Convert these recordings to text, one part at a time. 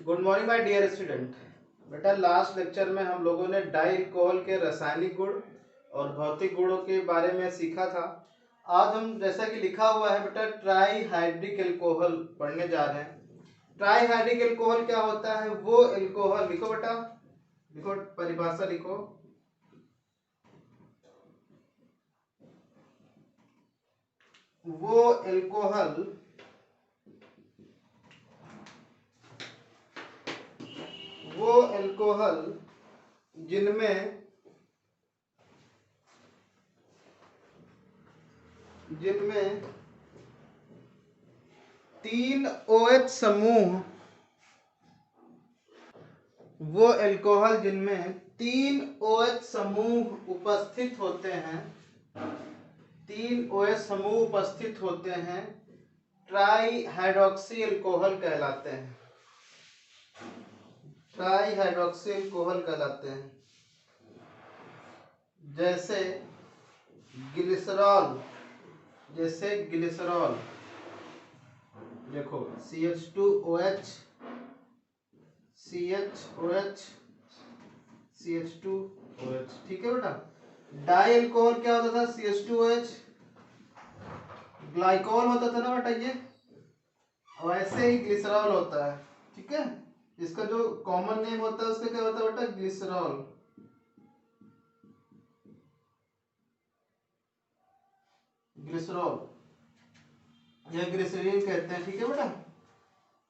Good morning my dear student. बेटा last lecture में हम लोगों ने डाई अल्कोहल के रासायनिक गुण और भौतिक गुणों के बारे में सीखा था। आज हम जैसा कि लिखा हुआ है बेटा ट्राई हाइड्रिक अल्कोहल पढ़ने जा रहे हैं। ट्राई हाइड्रिक अल्कोहल क्या होता है? वो अल्कोहल, लिखो बेटा, लिखो परिभाषा लिखो। वो अल्कोहल जिनमें तीन OH समूह, वो अल्कोहल जिनमें तीन OH समूह उपस्थित होते हैं, तीन OH समूह उपस्थित होते हैं, ट्राई हाइड्रोक्सी अल्कोहल कहलाते हैं। ट्राई हाइड्रोक्सी अल्कोहल कहलाते हैं। जैसे ग्लिसरॉल, देखो CH2OH, CH2OH, ठीक है बेटा। डाई अल्कोहल क्या होता था? CH2OH, ग्लाइकॉल होता था ना बेटा ये, वैसे ही ग्लिसरॉल होता है, ठीक है। इसका जो कॉमन नेम होता है उसका क्या होता है बेटा? ग्लिसरॉल। या ग्लिसरीन कहते हैं, ठीक है बेटा।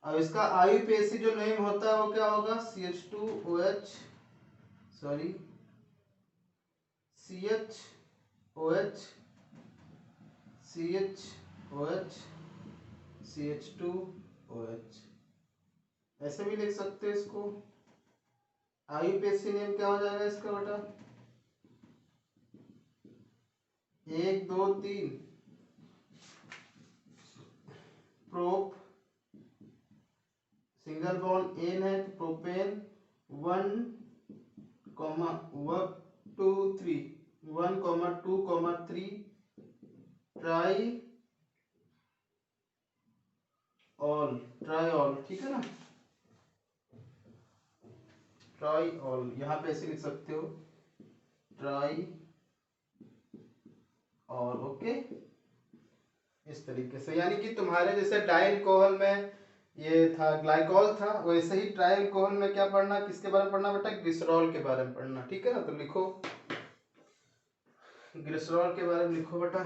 अब इसका आईयूपीएसी जो नेम होता है वो क्या होगा? CH2OH, सॉरी CHOH, CH2OH, ऐसे भी लिख सकते हैं इसको। आईयूपीएसी नेम क्या हो जाएगा इसका बेटा? 1 2 3 प्रोप, सिंगल बॉन्ड एन है तो प्रोपेन 1, 2 3 1, 2, 3 ट्राई ऑल, ठीक है ना। ट्राई ऑल यहाँ पे ऐसे लिख सकते हो, ट्राई ऑल, ओके। इस तरीके से, यानी कि तुम्हारे जैसे डाई अल्कोहल में ये था, ग्लाइकॉल था, वैसे ही ट्राई अल्कोहल में क्या पढ़ना, किसके बारे में पढ़ना बेटा? ग्लिसरॉल के बारे में पढ़ना, ठीक है ना। तो लिखो ग्लिसरॉल के बारे में लिखो बेटा।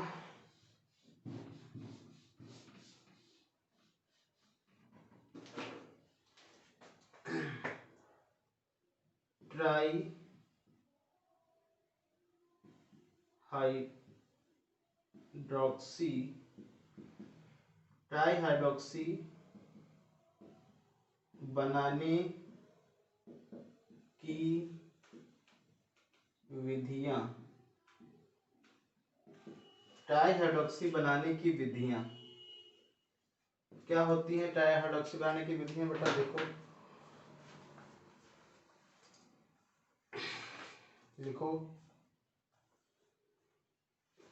ट्राई हाइड्रोक्सी बनाने की विधियां, ट्राई हाइड्रोक्सी बनाने की विधियां क्या होती है? ट्राई हाइड्रोक्सी बनाने की विधियां बेटा देखो, लिखो।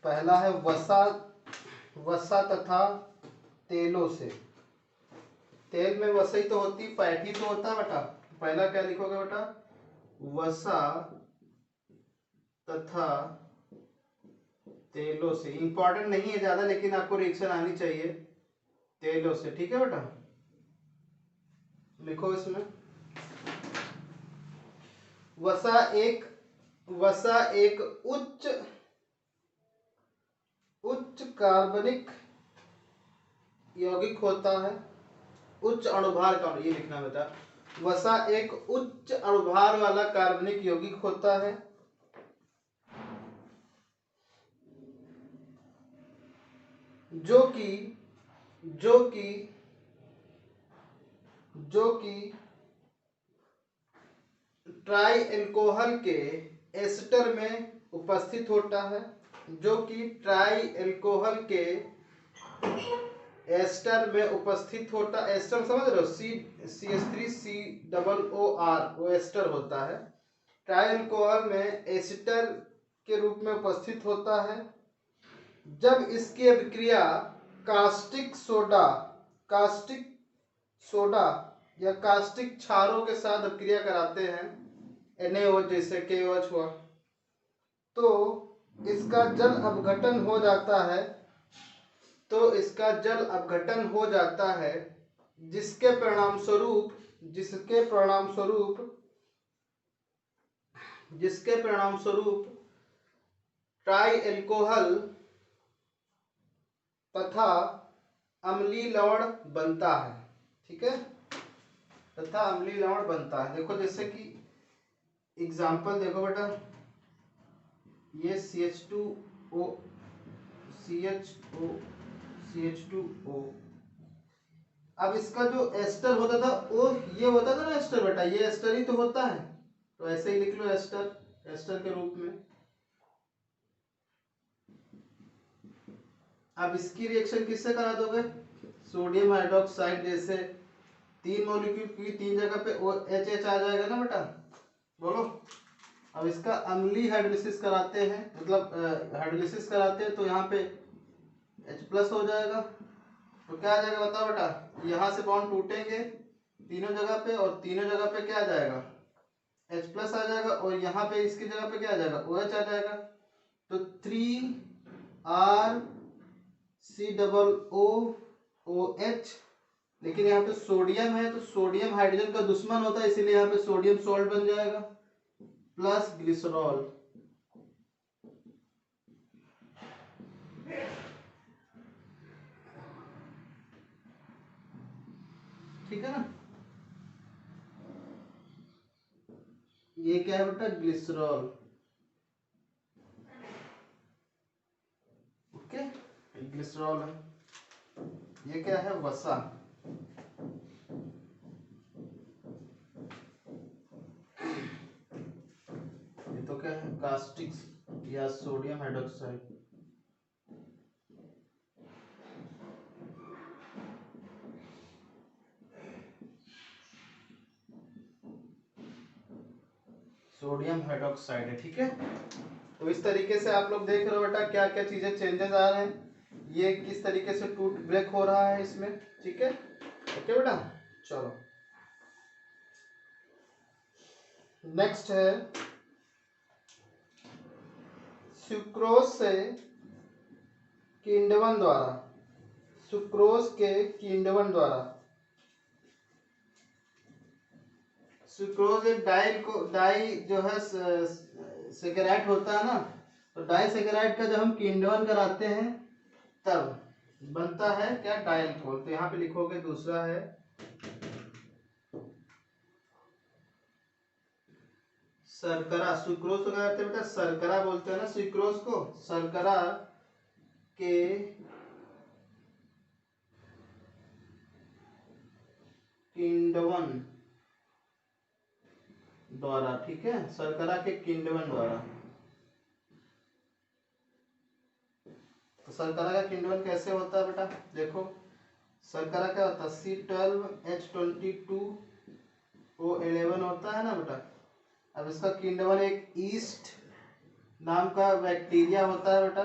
पहला है वसा तथा तेलों से। तेल में वसा ही तो होती, फैट ही तो होता है बेटा। पहला क्या लिखोगे बेटा? वसा तथा तेलों से। इंपॉर्टेंट नहीं है ज्यादा, लेकिन आपको रिएक्शन आनी चाहिए तेलों से, ठीक है बेटा। लिखो इसमें वसा एक उच्च कार्बनिक यौगिक होता है। उच्च अणुभार का, ये लिखना बेटा। वसा एक उच्च अणुभार वाला कार्बनिक यौगिक होता है जो कि ट्राई अल्कोहल के एस्टर में उपस्थित होता है, जो कि ट्राई अल्कोहल के एस्टर में उपस्थित होता। एस्टर समझ रहे हो? CH3COOR, वो एस्टर होता है। ट्राई अल्कोहल में एस्टर के रूप में उपस्थित होता है जब इसकी अभिक्रिया कास्टिक सोडा या कास्टिक क्षारों के साथ अभिक्रिया कराते हैं, NaOH जैसे KOH हुआ, तो इसका जल अपघटन हो जाता है, तो इसका जल अपघटन हो जाता है, जिसके परिणाम स्वरूप ट्राई एल्कोहल तथा अम्लीय लवण बनता है। ठीक है, तथा अम्लीय लवण बनता है। देखो जैसे कि एग्जाम्पल देखो बेटा, ये CH2O CH2O, अब इसका जो एस्टर होता था वो ये होता था ना एस्टर बेटा, ये एस्टर ही तो होता है, तो ऐसे ही लिख लो एस्टर के रूप में। अब इसकी रिएक्शन किससे करा दोगे, सोडियम हाइड्रोक्साइड जैसे 3 मॉलिक्यूल की 3 जगह पे OH आ जाएगा ना बेटा, बोलो। अब इसका अम्लीय हाइड्रोलिसिस कराते हैं, मतलब हाइड्रोलिसिस कराते हैं, तो यहाँ पे H+ हो जाएगा, तो क्या आ जाएगा बताओ बेटा, यहाँ से बॉन्ड टूटेंगे तीनों जगह पे, और तीनों जगह पे क्या आ जाएगा, H+ आ जाएगा, और यहाँ पे इसकी जगह पे क्या आ जाएगा, OH आ जाएगा, तो 3RCOOH। लेकिन यहाँ पे सोडियम है, तो सोडियम हाइड्रोजन का दुश्मन होता है, इसीलिए यहाँ पे सोडियम सॉल्ट बन जाएगा, प्लस ग्लिसरॉल। ठीक है ना, ये क्या है बेटा, ग्लिसरॉल। ओके, ग्लिसरॉल है। ये क्या है, वसा। ये तो क्या है, कास्टिक या सोडियम हाइड्रोक्साइड। सोडियम हाइड्रोक्साइड है। ठीक है, तो इस तरीके से आप लोग देख रहे हो बेटा क्या क्या चीजें चेंजेस आ रहे हैं, ये किस तरीके से टूट ब्रेक हो रहा है इसमें। ठीक है, ओके बेटा, चलो नेक्स्ट है सुक्रोज से किण्वन द्वारा, सुक्रोज के किण्वन द्वारा। सुक्रोज एक डाई जो है सेकेराइड होता है ना, तो डाई सेकेराइड का जब हम किण्वन कराते हैं तब बनता है क्या, डायल्कोहल। तो यहाँ पे लिखोगे दूसरा है शर्करा। सुक्रोज को क्या कहते हैं बेटा, शर्करा बोलते हैं ना सुक्रोज को, शर्करा के किण्वन द्वारा। ठीक है, शर्करा के किण्वन द्वारा। तो शर्करा का किण्वन कैसे होता है बेटा, देखो शर्करा क्या होता है, C12H22O11 होता है ना बेटा। अब इसका किण्वन एक ईस्ट नाम का बैक्टीरिया होता है बेटा,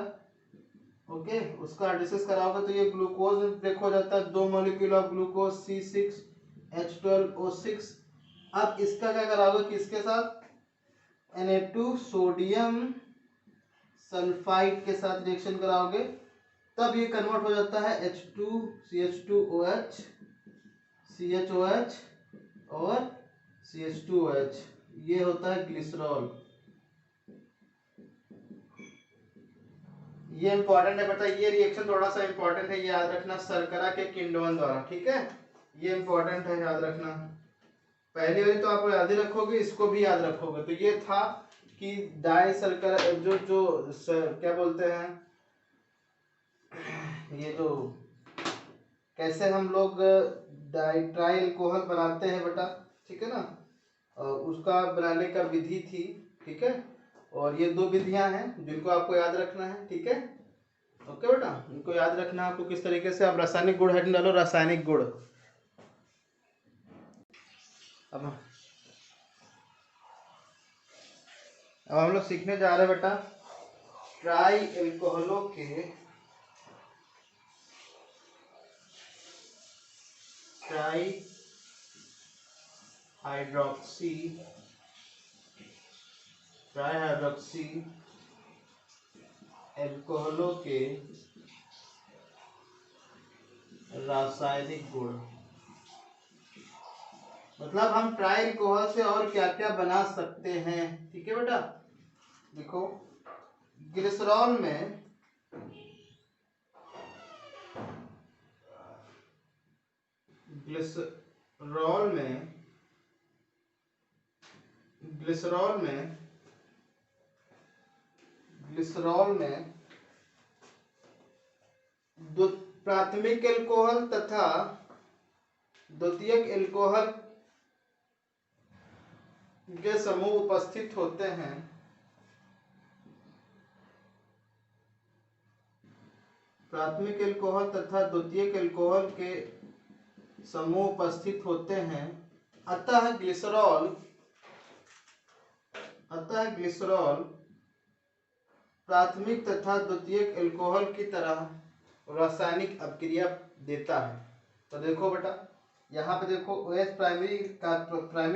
ओके, उसका हाइड्रोलिसिस कराओगे तो ये ग्लूकोज में ब्रेक हो जाता है, 2 मॉलिक्यूल ऑफ ग्लूकोज C6H12O6। अब इसका क्या कराओगे, किसके साथ, Na2 सोडियम सल्फाइड के साथ रिएक्शन कराओगे, तब ये कन्वर्ट हो जाता है H2CH2OH CHOH और CH2OH, ये होता है ग्लिसरॉल। ये इंपॉर्टेंट है बेटा, ये रिएक्शन थोड़ा सा इंपॉर्टेंट है, याद रखना, शर्करा के किण्वन द्वारा। ठीक है, ये इंपॉर्टेंट है, याद रखना। पहली वाली तो आप याद ही रखोगे, इसको भी याद रखोगे। तो ये था कि डाई शर्करा क्या बोलते हैं, ये जो कैसे हम लोग ट्राई अल्कोहल बनाते हैं बेटा, ठीक है ना, उसका बनाने का विधि थी। ठीक है, और ये 2 विधियां हैं जिनको आपको याद रखना है। ठीक है, ओके बेटा, इनको याद रखना आपको किस तरीके से। आप रासायनिक गुण हेडिंग डालो, रासायनिक गुण। अब हम लोग सीखने जा रहे हैं बेटा ट्राई एल्कोहलों के ट्राई हाइड्रोक्सी ट्राईहाइड्रोक्सी एल्कोहलों के रासायनिक गुण। मतलब हम ट्राई अल्कोहल से और क्या क्या बना सकते हैं। ठीक है बेटा, देखो ग्लिसरॉल में ग्लिसरॉल में ग्लिसरॉल में ग्लिसरॉल में प्राथमिक एल्कोहल तथा द्वितीयक एल्कोहल के समूह उपस्थित होते हैं। प्राथमिक एल्कोहल तथा द्वितीयक एल्कोहल के समूह उपस्थित होते हैं। अतः ग्लिसरॉल प्राथमिक तथा द्वितीयक एल्कोहल की तरह रासायनिक अभिक्रिया देता है। तो देखो बेटा, यहाँ पे देखो OH प्राइमरी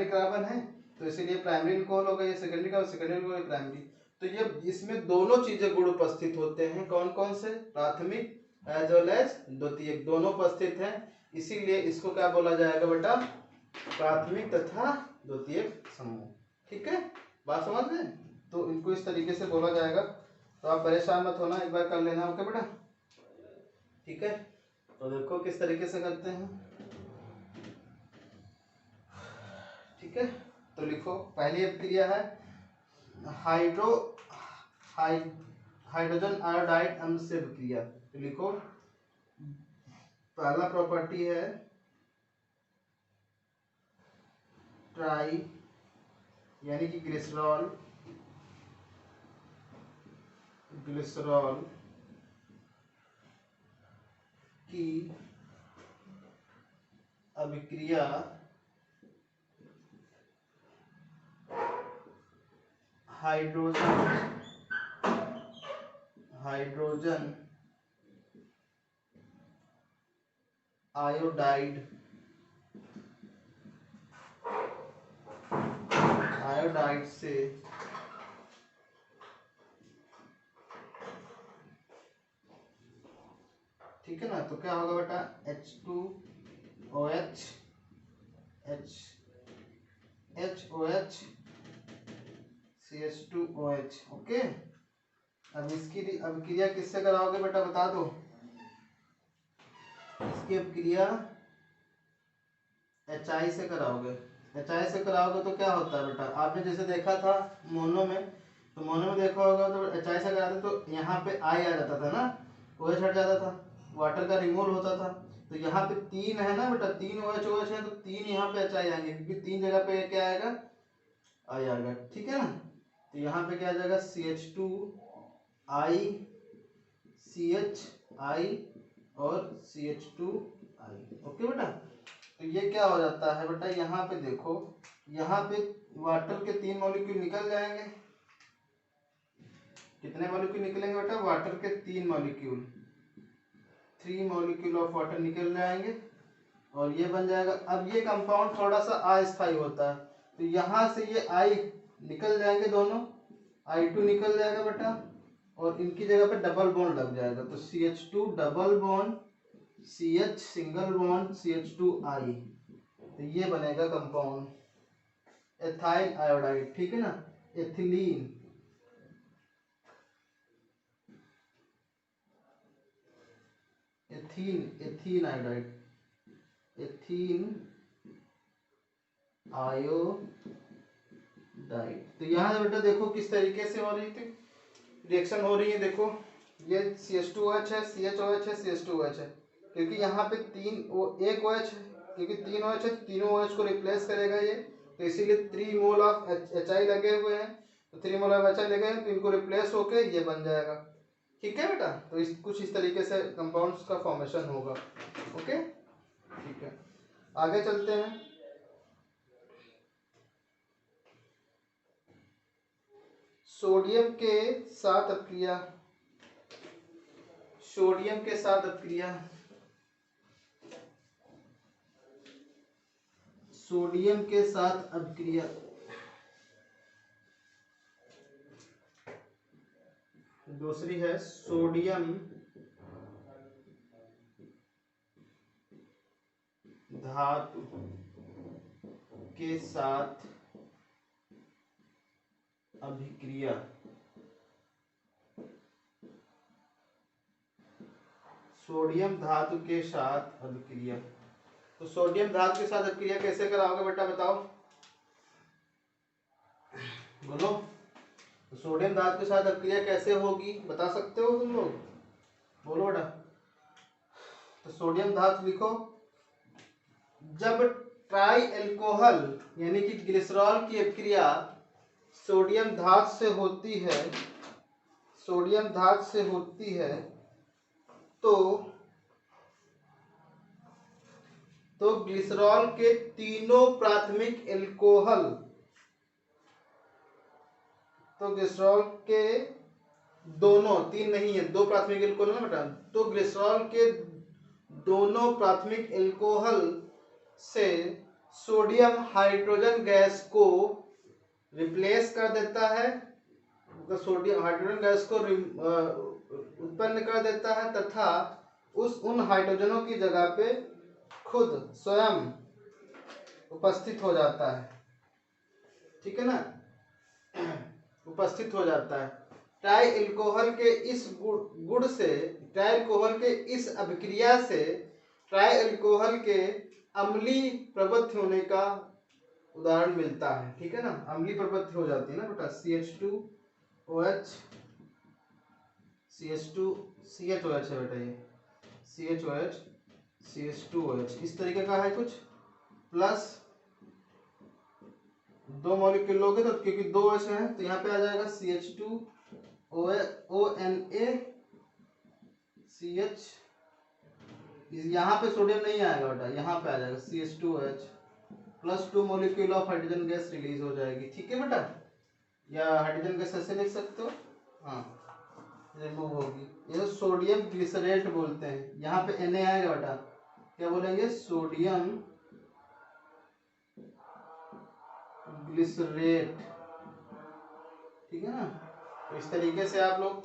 कार्बन है, तो इसीलिए प्राइमरी अल्कोहल होगा, ये सेकेंडरी का, सेकेंडरी अल्कोहल प्राइमरी। तो ये इसमें दोनों चीजें गुण उपस्थित होते हैं। कौन कौन से? प्राथमिक एज वेल एज द्वितीयक, दोनों उपस्थित हैं। इसीलिए इसको क्या बोला जाएगा बेटा? प्राथमिक तथा द्वितीयक समूह। ठीक है, बात समझ गए? तो इनको इस तरीके से बोला जाएगा। तो आप परेशान मत होना, एक बार कर लेना। ओके बेटा, ठीक है। तो देखो किस तरीके से करते हैं। ठीक है, तो लिखो पहली अभिक्रिया है हाइड्रोजन आयोडाइड अम्ल से अभिक्रिया। तो लिखो पहला प्रॉपर्टी है ट्राई यानी कि ग्लिसरॉल की अभिक्रिया हाइड्रोजन आयोडाइड से ठीक है ना। तो क्या होगा बेटा? H2OH HOH CH2OH। ओके, अब इसकी अभिक्रिया किससे कराओगे बेटा? बता दो। इसकी अभिक्रिया HI से कराओगे। HI से कराओगे तो क्या होता है बेटा? आपने जैसे देखा था मोनो में, तो मोनो में देखा होगा तो HI से कराते तो यहाँ पे I आ जाता था ना, OH हट जाता था, वाटर का रिमूवल होता था। तो यहाँ पे 3 है ना बेटा, 3 OH है, तो 3 यहाँ पे HI आएंगे, क्योंकि 3 जगह पे क्या आएगा? I आएगा। ठीक है ना। तो यहाँ पे क्या आ जाएगा? CH2I CHI और CH2I। ओके बेटा, तो ये क्या हो जाता है बेटा? यहाँ पे देखो, यहाँ पे वाटर के 3 मॉलिक्यूल निकल जाएंगे। कितने मॉलिक्यूल निकलेंगे बेटा? वाटर के 3 मॉलिक्यूल, 3 मॉलिक्यूल ऑफ वाटर निकल जाएंगे और ये बन जाएगा। अब ये कंपाउंड थोड़ा सा अस्थायी होता है, तो यहाँ से ये I निकल जाएंगे, दोनों I2 निकल जाएगा बेटा, और इनकी जगह पे डबल बॉन्ड लग जाएगा। तो CH2 double bond CH single bond CH2I। तो ये बनेगा कंपाउंड एथाइल आयोडाइड। ठीक है ना, ethylene ethene iodide, ethene iodide. तो यहाँ से बेटा देखो किस तरीके से हो रही थी रिएक्शन हो रही है। देखो ये CH2OH है, CHOH है, CH2OH है, क्योंकि यहाँ पे एक OH है, क्योंकि 3 OH है, तीनों OH को रिप्लेस करेगा ये, तो इसीलिए 3 मोल ऑफ HI लगे हुए हैं। तो 3 मोल ऑफ HI लगे हैं, तो इनको रिप्लेस होके ये बन जाएगा। ठीक है बेटा, तो कुछ इस तरीके से कंपाउंड्स का फॉर्मेशन होगा। ओके, ठीक है, आगे चलते हैं। सोडियम के साथ अभिक्रिया सोडियम सोडियम के साथ अभिक्रिया, दूसरी है सोडियम धातु के साथ अभिक्रिया। सोडियम धातु के साथ अभिक्रिया, तो सोडियम धातु के साथ अभिक्रिया कैसे कराओगे बेटा बताओ, बोलो। तो सोडियम धातु के साथ अभिक्रिया कैसे होगी बता सकते हो तुम लोग, बोलो बेटा। तो सोडियम धातु लिखो, जब ट्राई एल्कोहल यानी कि ग्लिसरॉल की अभिक्रिया सोडियम धातु से होती है, सोडियम धातु से होती है तो ग्लिसरॉल के तीनों प्राथमिक एल्कोहल, तो ग्लिसरॉल के दोनों, तीन नहीं है, दो प्राथमिक एल्कोहल ना बेटा, तो ग्लिसरॉल के दोनों प्राथमिक एल्कोहल से सोडियम हाइड्रोजन गैस को रिप्लेस कर देता है, तो सोडियम हाइड्रोजन गैस को उत्पन्न कर देता है तथा उन हाइड्रोजनों की जगह पे खुद स्वयं उपस्थित हो जाता है, ठीक है ना, उपस्थित हो जाता है। ट्राई एल्कोहल के इस गुण से, ट्राई एल्कोहल के इस अभिक्रिया से ट्राई एल्कोहल के अम्लीय प्रवृत्ति होने का उदाहरण मिलता है, ठीक है ना, अम्लीय प्रवृत्ति हो जाती है ना बेटा, CH2OH, CH2CHOH है बेटा, ये CHOH CH2OH इस तरीके का है कुछ, प्लस दो मॉलिक्यूल लोगे तो क्योंकि दो OH है तो यहाँ पे आ जाएगा CH2ONA यहाँ पे सोडियम नहीं आएगा बेटा, यहाँ पे आ जाएगा CH2OH plus 2 molecule of hydrogen gas release हो जाएगी, ठीक है बेटा, या हाइड्रोजन गैस ऐसे लिख सकते हो, हाँ रिमूव होगी, ये सोडियम ग्लिसरेट बोलते हैं, यहाँ पे Na आएगा बेटा, क्या बोलेंगे, सोडियम ग्लिसरेट, ठीक है ना। तो इस तरीके से आप लोग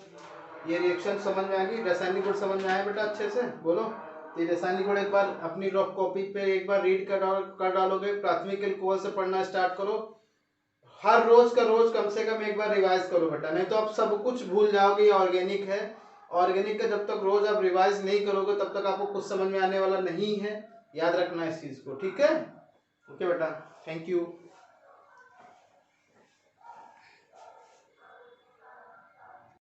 ये रिएक्शन समझ में आ गई, रासायनिक गुण समझ में आया बेटा अच्छे से, बोलो। तो रासायनिक गुण एक बार अपनी रफ कॉपी पे एक बार रीड कर डालोगे, प्राथमिक एल्कोहल से पढ़ना स्टार्ट करो, हर रोज का रोज कम से कम एक बार रिवाइज करो बेटा, नहीं तो आप सब कुछ भूल जाओगे। ये ऑर्गेनिक है, ऑर्गेनिक का जब तक रोज आप रिवाइज नहीं करोगे तब तक आपको कुछ समझ में आने वाला नहीं है, याद रखना इस चीज को, ठीक है, ओके बेटा, थैंक यू।